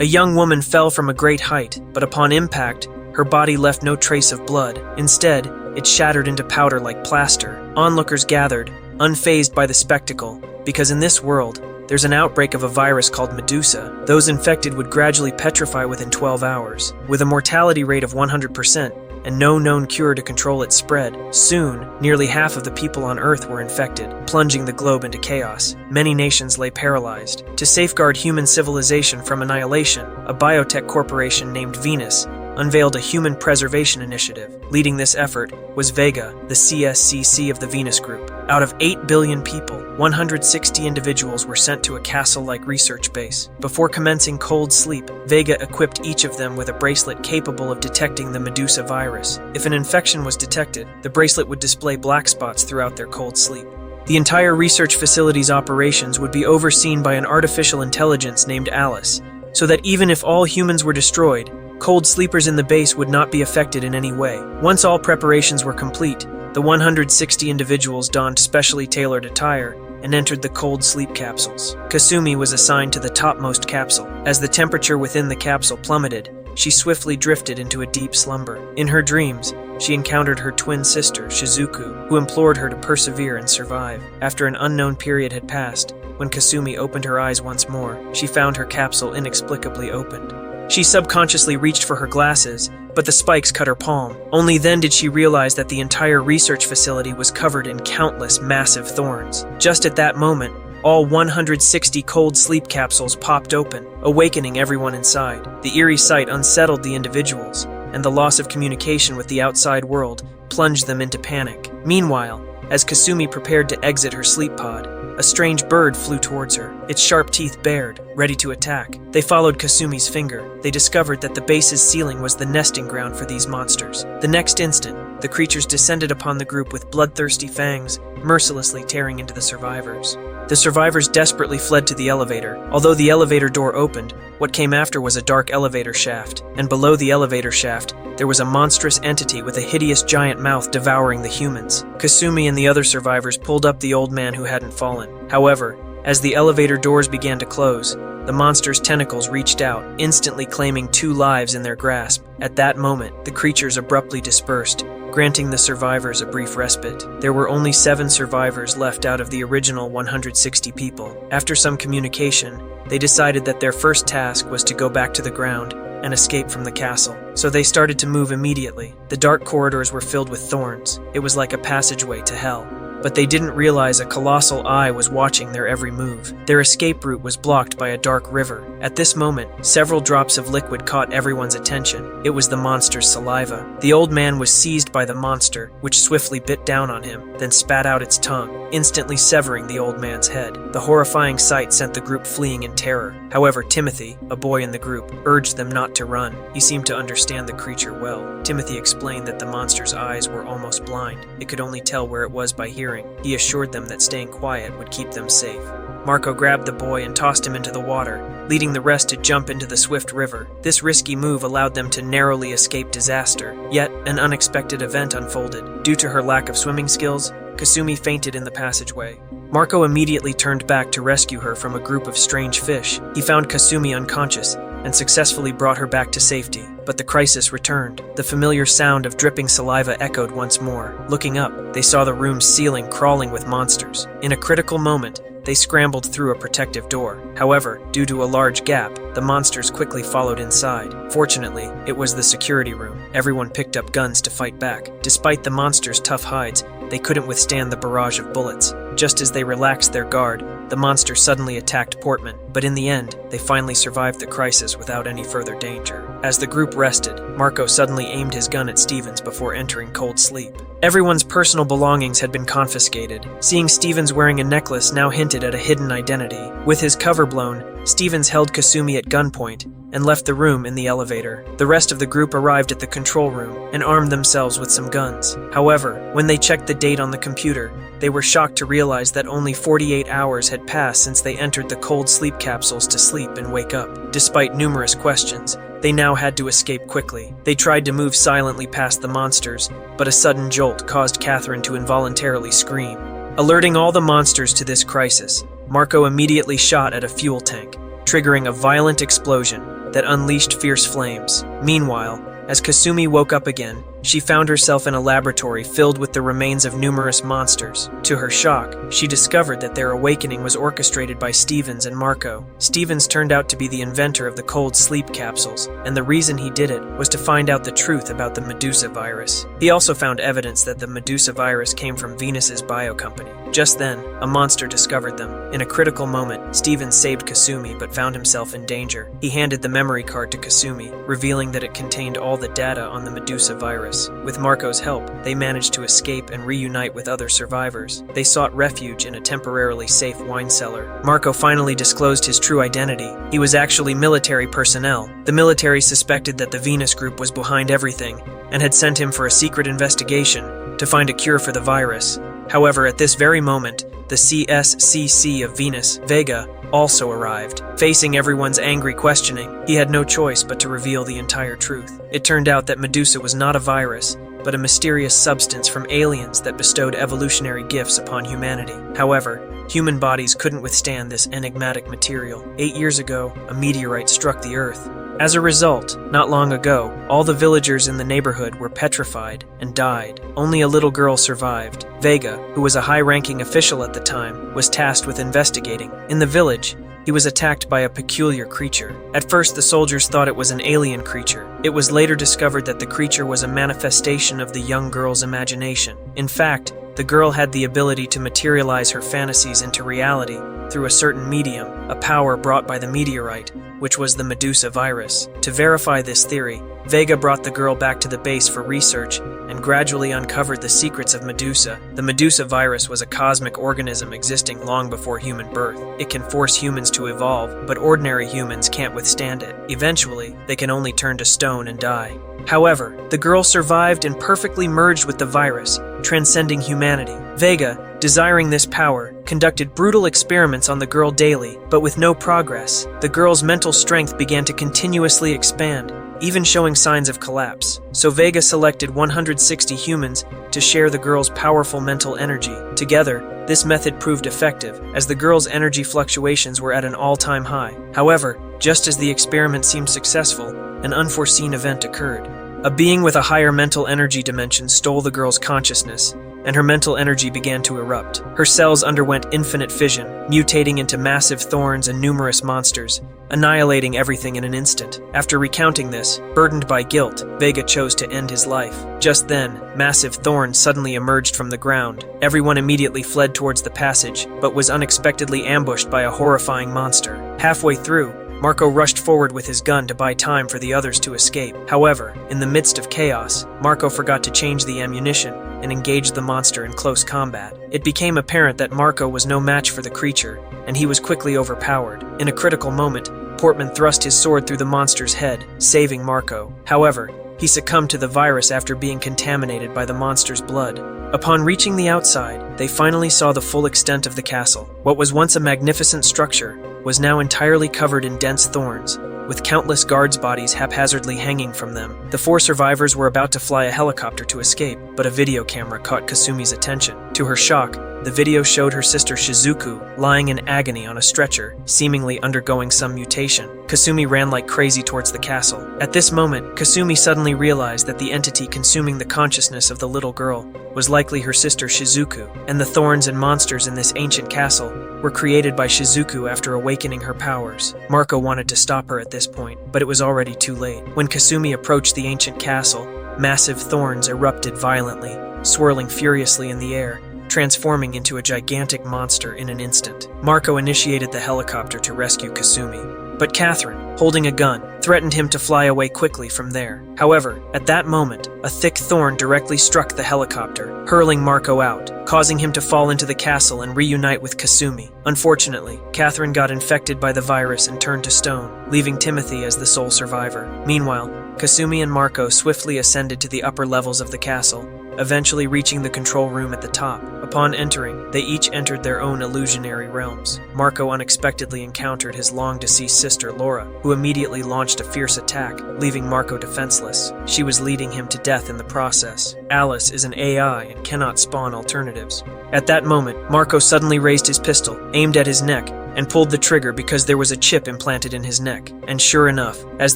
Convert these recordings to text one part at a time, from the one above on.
A young woman fell from a great height, but upon impact, her body left no trace of blood. Instead, it shattered into powder like plaster. Onlookers gathered, unfazed by the spectacle, because in this world, there's an outbreak of a virus called Medusa. Those infected would gradually petrify within 12 hours. With a mortality rate of 100% and no known cure to control its spread, soon, nearly half of the people on Earth were infected, plunging the globe into chaos. Many nations lay paralyzed. To safeguard human civilization from annihilation, a biotech corporation named Venus unveiled a human preservation initiative. Leading this effort was Vega, the CSCC of the Venus Group. Out of 8 billion people, 160 individuals were sent to a castle-like research base. Before commencing cold sleep, Vega equipped each of them with a bracelet capable of detecting the Medusa virus. If an infection was detected, the bracelet would display black spots throughout their cold sleep. The entire research facility's operations would be overseen by an artificial intelligence named Alice, so that even if all humans were destroyed, cold sleepers in the base would not be affected in any way. Once all preparations were complete, the 160 individuals donned specially tailored attire and entered the cold sleep capsules. Kasumi was assigned to the topmost capsule. As the temperature within the capsule plummeted, she swiftly drifted into a deep slumber. In her dreams, she encountered her twin sister, Shizuku, who implored her to persevere and survive. After an unknown period had passed, when Kasumi opened her eyes once more, she found her capsule inexplicably opened. She subconsciously reached for her glasses, but the spikes cut her palm. Only then did she realize that the entire research facility was covered in countless massive thorns. Just at that moment, all 160 cold sleep capsules popped open, awakening everyone inside. The eerie sight unsettled the individuals, and the loss of communication with the outside world plunged them into panic. Meanwhile, as Kasumi prepared to exit her sleep pod, a strange bird flew towards her, its sharp teeth bared, ready to attack. They followed Kasumi's finger. They discovered that the base's ceiling was the nesting ground for these monsters. The next instant, the creatures descended upon the group with bloodthirsty fangs, mercilessly tearing into the survivors. The survivors desperately fled to the elevator. Although the elevator door opened, what came after was a dark elevator shaft, and below the elevator shaft, there was a monstrous entity with a hideous giant mouth devouring the humans. Kasumi and the other survivors pulled up the old man who hadn't fallen. However, as the elevator doors began to close, the monster's tentacles reached out, instantly claiming 2 lives in their grasp. At that moment, the creatures abruptly dispersed, granting the survivors a brief respite. There were only 7 survivors left out of the original 160 people. After some communication, they decided that their first task was to go back to the ground and escape from the castle. So they started to move immediately. The dark corridors were filled with thorns. It was like a passageway to hell. But they didn't realize a colossal eye was watching their every move. Their escape route was blocked by a dark river. At this moment, several drops of liquid caught everyone's attention. It was the monster's saliva. The old man was seized by the monster, which swiftly bit down on him, then spat out its tongue, instantly severing the old man's head. The horrifying sight sent the group fleeing in terror. However, Timothy, a boy in the group, urged them not to run. He seemed to understand the creature well. Timothy explained that the monster's eyes were almost blind. It could only tell where it was by hearing. He assured them that staying quiet would keep them safe. Marco grabbed the boy and tossed him into the water, leading the rest to jump into the swift river. This risky move allowed them to narrowly escape disaster. Yet, an unexpected event unfolded. Due to her lack of swimming skills, Kasumi fainted in the passageway. Marco immediately turned back to rescue her from a group of strange fish. He found Kasumi unconscious and successfully brought her back to safety. But the crisis returned. The familiar sound of dripping saliva echoed once more. Looking up, they saw the room's ceiling crawling with monsters. In a critical moment, they scrambled through a protective door. However, due to a large gap, the monsters quickly followed inside. Fortunately, it was the security room. Everyone picked up guns to fight back. Despite the monsters' tough hides, they couldn't withstand the barrage of bullets. Just as they relaxed their guard, the monster suddenly attacked Portman, but in the end, they finally survived the crisis without any further danger. As the group rested, Marco suddenly aimed his gun at Stevens before entering cold sleep. Everyone's personal belongings had been confiscated. Seeing Stevens wearing a necklace now hinted at a hidden identity. With his cover blown, Stevens held Kasumi at gunpoint and left the room in the elevator. The rest of the group arrived at the control room and armed themselves with some guns. However, when they checked the date on the computer, they were shocked to realize that only 48 hours had passed since they entered the cold sleep capsules to sleep and wake up. Despite numerous questions, they now had to escape quickly. They tried to move silently past the monsters, but a sudden jolt caused Catherine to involuntarily scream. Alerting all the monsters to this crisis, Marco immediately shot at a fuel tank, triggering a violent explosion. that unleashed fierce flames. Meanwhile, as Kasumi woke up again, she found herself in a laboratory filled with the remains of numerous monsters. To her shock, she discovered that their awakening was orchestrated by Stevens and Marco. Stevens turned out to be the inventor of the cold sleep capsules, and the reason he did it was to find out the truth about the Medusa Virus. He also found evidence that the Medusa Virus came from Venus's bio company. Just then, a monster discovered them. In a critical moment, Stevens saved Kasumi but found himself in danger. He handed the memory card to Kasumi, revealing that it contained all the data on the Medusa Virus. With Marco's help, they managed to escape and reunite with other survivors. They sought refuge in a temporarily safe wine cellar. Marco finally disclosed his true identity. He was actually military personnel. The military suspected that the Venus group was behind everything and had sent him for a secret investigation to find a cure for the virus. However, at this very moment, the CSCC of Venus, Vega, also arrived. Facing everyone's angry questioning, he had no choice but to reveal the entire truth. It turned out that Medusa was not a virus, but a mysterious substance from aliens that bestowed evolutionary gifts upon humanity. However, human bodies couldn't withstand this enigmatic material. 8 years ago, a meteorite struck the Earth. As a result, not long ago, all the villagers in the neighborhood were petrified and died. Only a little girl survived. Vega, who was a high-ranking official at the time, was tasked with investigating. In the village, he was attacked by a peculiar creature. At first, the soldiers thought it was an alien creature. It was later discovered that the creature was a manifestation of the young girl's imagination. In fact, the girl had the ability to materialize her fantasies into reality through a certain medium, a power brought by the meteorite, which was the Medusa Virus. To verify this theory, Vega brought the girl back to the base for research and gradually uncovered the secrets of Medusa. The Medusa Virus was a cosmic organism existing long before human birth. It can force humans to evolve, but ordinary humans can't withstand it. Eventually, they can only turn to stone and die. However, the girl survived and perfectly merged with the virus, transcending humanity. Vega, desiring this power, conducted brutal experiments on the girl daily, but with no progress. The girl's mental strength began to continuously expand, even showing signs of collapse. So Vega selected 160 humans to share the girl's powerful mental energy. Together, this method proved effective, as the girl's energy fluctuations were at an all-time high. However, just as the experiment seemed successful, an unforeseen event occurred. A being with a higher mental energy dimension stole the girl's consciousness, and her mental energy began to erupt. Her cells underwent infinite fission, mutating into massive thorns and numerous monsters, annihilating everything in an instant. After recounting this, burdened by guilt, Vega chose to end his life. Just then, massive thorns suddenly emerged from the ground. Everyone immediately fled towards the passage, but was unexpectedly ambushed by a horrifying monster. Halfway through, Marco rushed forward with his gun to buy time for the others to escape. However, in the midst of chaos, Marco forgot to change the ammunition and engaged the monster in close combat. It became apparent that Marco was no match for the creature, and he was quickly overpowered. In a critical moment, Portman thrust his sword through the monster's head, saving Marco. However, he succumbed to the virus after being contaminated by the monster's blood. Upon reaching the outside, they finally saw the full extent of the castle. What was once a magnificent structure was now entirely covered in dense thorns, with countless guards' bodies haphazardly hanging from them. The 4 survivors were about to fly a helicopter to escape, but a video camera caught Kasumi's attention. To her shock, the video showed her sister Shizuku lying in agony on a stretcher, seemingly undergoing some mutation. Kasumi ran like crazy towards the castle. At this moment, Kasumi suddenly realized that the entity consuming the consciousness of the little girl was likely her sister Shizuku, and the thorns and monsters in this ancient castle were created by Shizuku after awakening her powers. Marco wanted to stop her at this point, but it was already too late. When Kasumi approached the ancient castle, massive thorns erupted violently, swirling furiously in the air, transforming into a gigantic monster in an instant. Marco initiated the helicopter to rescue Kasumi, but Catherine, holding a gun, threatened him to fly away quickly from there. However, at that moment, a thick thorn directly struck the helicopter, hurling Marco out, causing him to fall into the castle and reunite with Kasumi. Unfortunately, Catherine got infected by the virus and turned to stone, leaving Timothy as the sole survivor. Meanwhile, Kasumi and Marco swiftly ascended to the upper levels of the castle, eventually reaching the control room at the top. Upon entering, they each entered their own illusionary realms. Marco unexpectedly encountered his long-deceased sister Laura, who immediately launched a fierce attack, leaving Marco defenseless. She was leading him to death in the process. Alice is an AI and cannot spawn alternatives. At that moment, Marco suddenly raised his pistol, aimed at his neck, and pulled the trigger because there was a chip implanted in his neck. And sure enough, as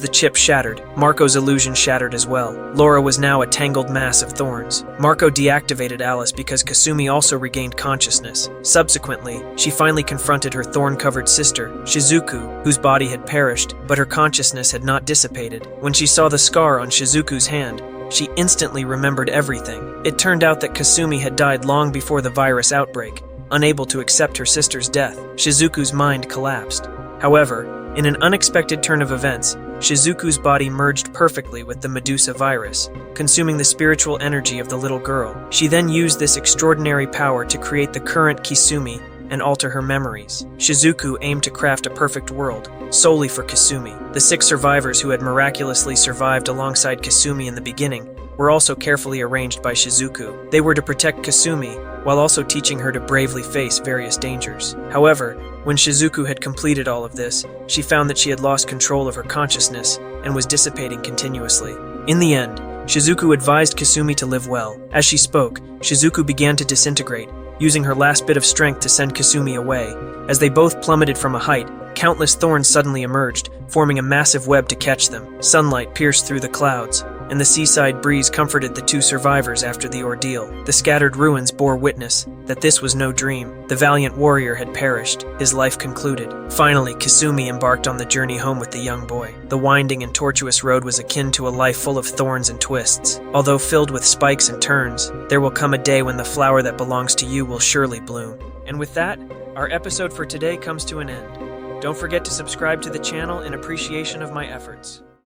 the chip shattered, Marco's illusion shattered as well. Laura was now a tangled mass of thorns. Marco deactivated Alice because Kasumi also regained consciousness. Subsequently, she finally confronted her thorn-covered sister, Shizuku, whose body had perished, but her consciousness had not dissipated. When she saw the scar on Shizuku's hand, she instantly remembered everything. It turned out that Kasumi had died long before the virus outbreak. Unable to accept her sister's death, Shizuku's mind collapsed. However, in an unexpected turn of events, Shizuku's body merged perfectly with the Medusa Virus, consuming the spiritual energy of the little girl. She then used this extraordinary power to create the current Kasumi and alter her memories. Shizuku aimed to craft a perfect world, solely for Kasumi. The 6 survivors who had miraculously survived alongside Kasumi in the beginning were also carefully arranged by Shizuku. They were to protect Kasumi, while also teaching her to bravely face various dangers. However, when Shizuku had completed all of this, she found that she had lost control of her consciousness and was dissipating continuously. In the end, Shizuku advised Kasumi to live well. As she spoke, Shizuku began to disintegrate, using her last bit of strength to send Kasumi away. As they both plummeted from a height, countless thorns suddenly emerged, forming a massive web to catch them. Sunlight pierced through the clouds, and the seaside breeze comforted the 2 survivors after the ordeal. The scattered ruins bore witness that this was no dream. The valiant warrior had perished, his life concluded. Finally, Kasumi embarked on the journey home with the young boy. The winding and tortuous road was akin to a life full of thorns and twists. Although filled with spikes and turns, there will come a day when the flower that belongs to you will surely bloom. And with that, our episode for today comes to an end. Don't forget to subscribe to the channel in appreciation of my efforts.